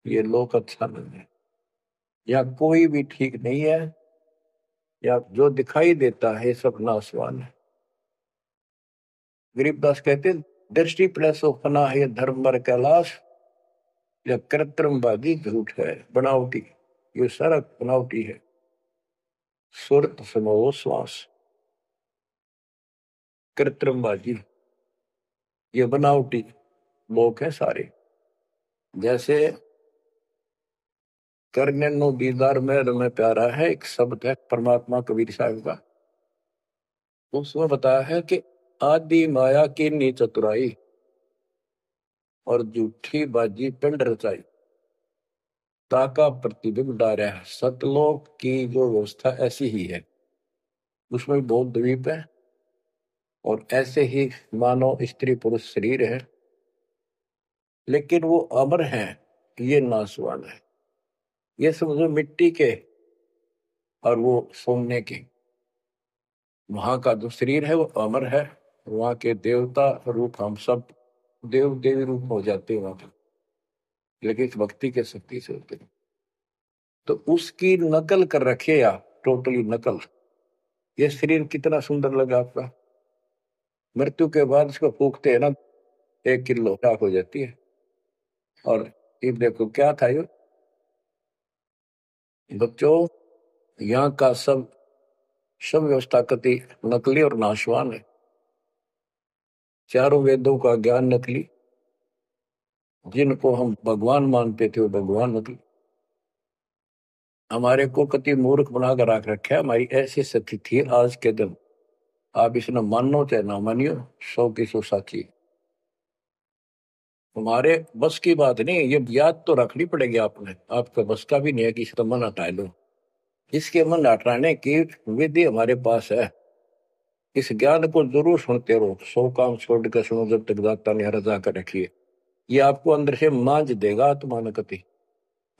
ये लोक अच्छा नहीं है, या कोई भी ठीक नहीं है, या जो दिखाई देता है सब नासवान है। गरीबदास कहते हैं, दृष्टि प्लसो फना है धर्म बर कैलाश, या कृत्रिमवादी झूठ है बनावटी, ये सारा बनावटी है। सुरत समो श्वास, कृत्रिमबाजी, ये बनावटी लोग हैं सारे। जैसे करने नो दीदार में प्यारा है, एक शब्द है परमात्मा कबीर साहब का। उसमें बताया है कि आदि माया की नी चतुराई, और झूठी बाजी पिंड रचाई, ताका प्रतिबिंब डारा है। सतलोक की जो व्यवस्था ऐसी ही है, उसमें बहुत द्वीप है, और ऐसे ही मानव स्त्री पुरुष शरीर है, लेकिन वो अमर है, ये नासवान है। ये समझो मिट्टी के और वो सोने के। वहां का जो शरीर है वो अमर है, वहां के देवता रूप हम सब देव देवी रूप हो जाते हैं वहां पर, लेकिन इस भक्ति के शक्ति से होते हैं। तो उसकी नकल कर रखे आप, टोटली नकल। ये शरीर कितना सुंदर लगा आपका, मृत्यु के बाद इसको फूकते हैं ना, 1 किलो राख हो जाती है। और ये देखो क्या था ये बच्चों, यहाँ का सब सब व्यवस्था कति नकली और नाशवान है। चारों वेदों का ज्ञान नकली, जिनको हम भगवान मानते थे वो भगवान नकली। हमारे को कति मूर्ख बनाकर रख रखा है। हमारी ऐसी स्थिति थी आज के दिन, आप इसने मानो चाहे ना मानियो, 100 की 100 साची। हमारे बस की बात नहीं, ये याद तो रखनी पड़ेगी आपने, आपका बस का भी नहीं है कि इसका मन हटा लो। इसके मन हटाने की विधि हमारे पास है। इस ज्ञान को जरूर सुनते रहो, 100 काम छोड़ कर सुनो जब तक दाता ने रजा कर रखिए। ये आपको अंदर से मांझ देगा आत्मा न कति,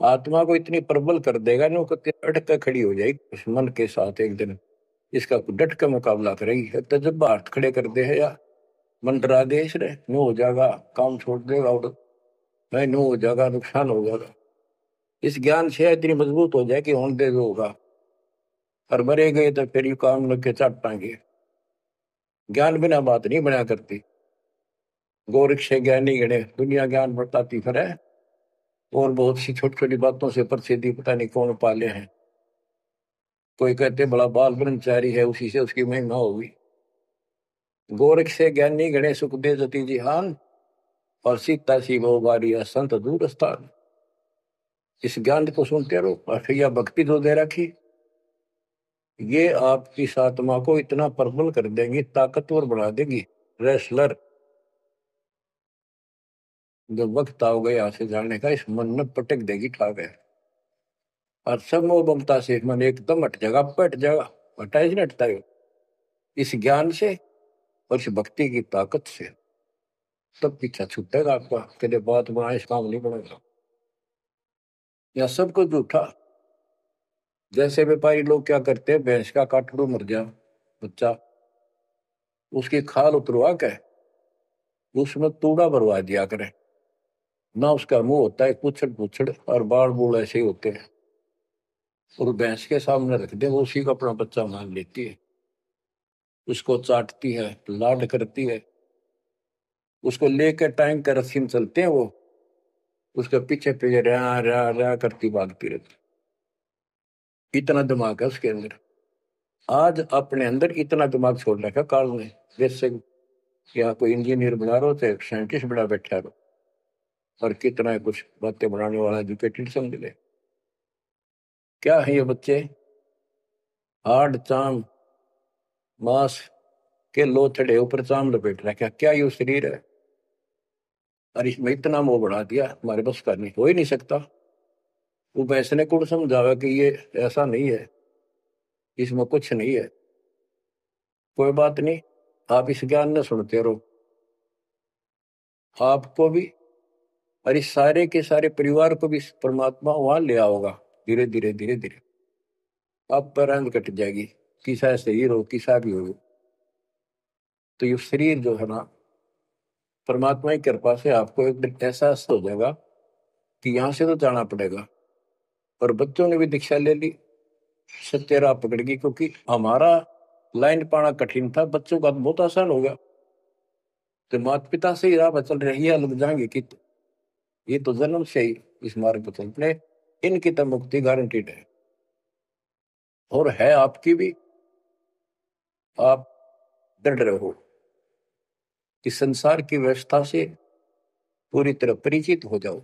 आत्मा को इतनी प्रबल कर देगा ना, वो कति अटक कर खड़ी हो जाएगी उस मन के साथ। एक दिन इसका डट का मुकाबला करेगी, तजब्बा हाथ खड़े कर दे है या मन डरा दे इसने, नो हो जाएगा, काम छोड़ देगा, और नहीं नो हो जाएगा, नुकसान हो जाएगा। इस ज्ञान से इतनी मजबूत हो जाए कि होने दे जो होगा, और मरे गए तो फिर ये काम लग के चट पाएंगे। ज्ञान बिना बात नहीं बना करती। गोरख से ज्ञानी गणे दुनिया ज्ञान बताती फिर है, और बहुत सी छोटी छोटी बातों से प्रसिद्धि पता नहीं कौन पाले हैं। कोई कहते बड़ा बाल ब्रह्मचारी है, उसी से उसकी महिमा होगी। गोरख से ज्ञानी गणे सुख दे जति जिहान, और सीता सी वो बारिया संत दूर स्थान। इस ज्ञान को सुनते रहो, और फिर यह भक्ति जो दे रखी, ये आपकी इस आत्मा को इतना प्रबल कर देंगी, ताकतवर बना देगी, रेसलर। जब वक्त आओगे यहाँ से जाने का, इस मन में पटक देगी ठाक है, और सब मोह ममता से मन एकदम हट जाएगा, पट जाएगा। हटा ही नहीं हटता है इस ज्ञान से और इस भक्ति की ताकत से। तब पीछा छूटेगा आपका, कदे बात बना इस काम नहीं बनेगा। या सब कुछ झूठा। जैसे व्यापारी लोग क्या करते हैं, भैंस का काटड़ू मर गया बच्चा, उसकी खाल उतरवा के उसमें तूड़ा भरवा दिया करे ना। उसका मुंह होता है पुछड़ पुछड़, और बाल बूल ऐसे ही होते हैं, और भैंस के सामने रख दे, वो उसी को अपना बच्चा मान लेती है, उसको चाटती है, लाड करती है। उसको लेकर टाइम का रस्सी में चलते हैं वो, उसके पीछे पीछे रहा रहा रहा करती भागती रहती। इतना दिमाग है उसके अंदर। आज अपने अंदर इतना दिमाग छोड़ रखा काल ने, जैसे या कोई इंजीनियर बना रहे हो चाहे साइंटिस्ट बना बैठा रहो, और कितना है कुछ बातें बनाने वाला एजुकेटेड समझ ले। क्या है ये बच्चे, हार्ड चाम मांस के लोथड़े ऊपर चाम लपेट रखा, क्या ये शरीर है। और इसमें इतना मोह बढ़ा दिया, हमारे बस का नहीं, हो ही नहीं सकता। वो वैसे ने कौन समझावा कि ये ऐसा नहीं है, इसमें कुछ नहीं है। कोई बात नहीं, आप इस ज्ञान न सुनते रहो, आपको भी और इस सारे के सारे परिवार को भी परमात्मा वहां ले आओगा। धीरे धीरे धीरे धीरे अब पर कट जाएगी, किसा शरीर हो किसा भी हो। तो ये शरीर जो है ना, परमात्मा की कृपा से आपको एक दिन एहसास हो जाएगा कि यहां से तो जाना पड़ेगा। और बच्चों ने भी दीक्षा ले ली, सत्य राह पकड़ गई, क्योंकि हमारा लाइन पाना कठिन था, बच्चों का तो बहुत आसान हो गया। तो माता पिता से ही राह पर चल रही है, लग जाएंगे कि ये तो जन्म से ही इस मार्ग पर चलते, इनकी तो मुक्ति गारंटीड है। और है आपकी भी। आप दृढ़ रहो कि संसार की व्यवस्था से पूरी तरह परिचित हो जाओ।